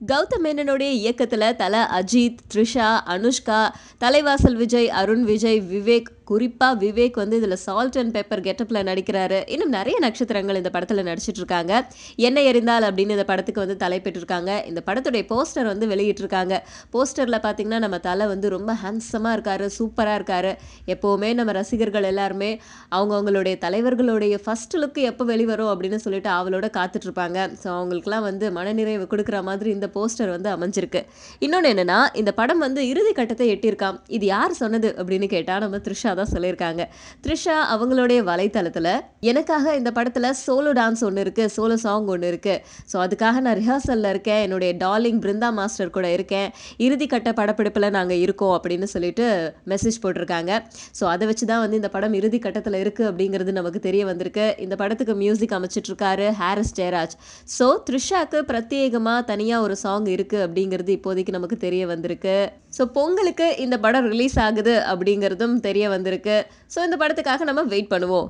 கௌதம் மேனனுடைய இயக்கத்துல தல அஜித், த்ரிஷா, அனுஷ்கா, தலைவாசல் விஜய், அருண் விஜய், விவேக், குறிப்பா விவேக் வந்து இதுல சால்ட் அண்ட் பெப்பர் கெட்டப்ல நடிக்கிறாரு. இன்னும் நிறைய நட்சத்திரங்கள் இந்த படத்துல நடிச்சிட்டு இருக்காங்க. என்ன எறிந்தால் அப்படின்னு இந்த படத்துக்கு வந்து தலைப்பிட்டிருக்காங்க. இந்த படத்துடைய போஸ்டர் வந்து வெளியிட்டிருக்காங்க. போஸ்டர்ல பாத்தீங்கன்னா நம்ம தல வந்து ரொம்ப ஹேண்ட்ஸமா இருக்காரு, சூப்பரா இருக்காரு. எப்பவுமே நம்ம ரசிகர்கள் எல்லாருமே அவங்களுடைய தலைவர்களுடைய ஃபர்ஸ்ட் லுக் எப்போ வெளிவரும் அப்படின்னு சொல்லிட்டு அவளோட காத்துட்டு இருப்பாங்க. ஸோ அவங்களுக்குலாம் வந்து மனநிறைவு கொடுக்குற மாதிரி இந்த போஸ்டர் வந்து அமைஞ்சிருக்கு. இன்னொன்று என்னன்னா, இந்த படம் வந்து இறுதி கட்டத்தை எட்டியிருக்காம். இது யார் சொன்னது அப்படின்னு கேட்டால் நம்ம த்ரிஷா தான் சொல்லியிருக்காங்க. த்ரிஷா அவங்களுடைய வலைத்தளத்தில் எனக்காக இந்த படத்தில் சோலோ டான்ஸ் ஒன்று இருக்குது, சோலோ சாங் ஒன்று இருக்குது. ஸோ அதுக்காக நான் ரிஹர்சலில் இருக்கேன், என்னுடைய டார்லிங் பிருந்தா மாஸ்டர் கூட இருக்கேன், இறுதி கட்ட படப்பிடிப்பில் நாங்கள் இருக்கோம் அப்படின்னு சொல்லிட்டு மெசேஜ் போட்டிருக்காங்க. ஸோ அதை வச்சு தான் வந்து இந்த படம் இறுதி கட்டத்தில் இருக்குது அப்படிங்கிறது நமக்கு தெரிய வந்திருக்கு. இந்த படத்துக்கு மியூசிக் அமைச்சிட்ருக்காரு ஹாரிஸ் ஜெயராஜ். ஸோ த்ரிஷாக்கு பிரத்யேகமாக தனியாக ஒரு சாங் இருக்குது அப்படிங்கிறது இப்போதைக்கு நமக்கு தெரிய வந்திருக்கு. ஸோ பொங்கலுக்கு இந்த படம் ரிலீஸ் ஆகுது அப்படிங்கிறதும் தெரிய வந்திருக்கு. ஸோ இந்த படத்துக்காக நம்ம வெயிட் பண்ணுவோம்.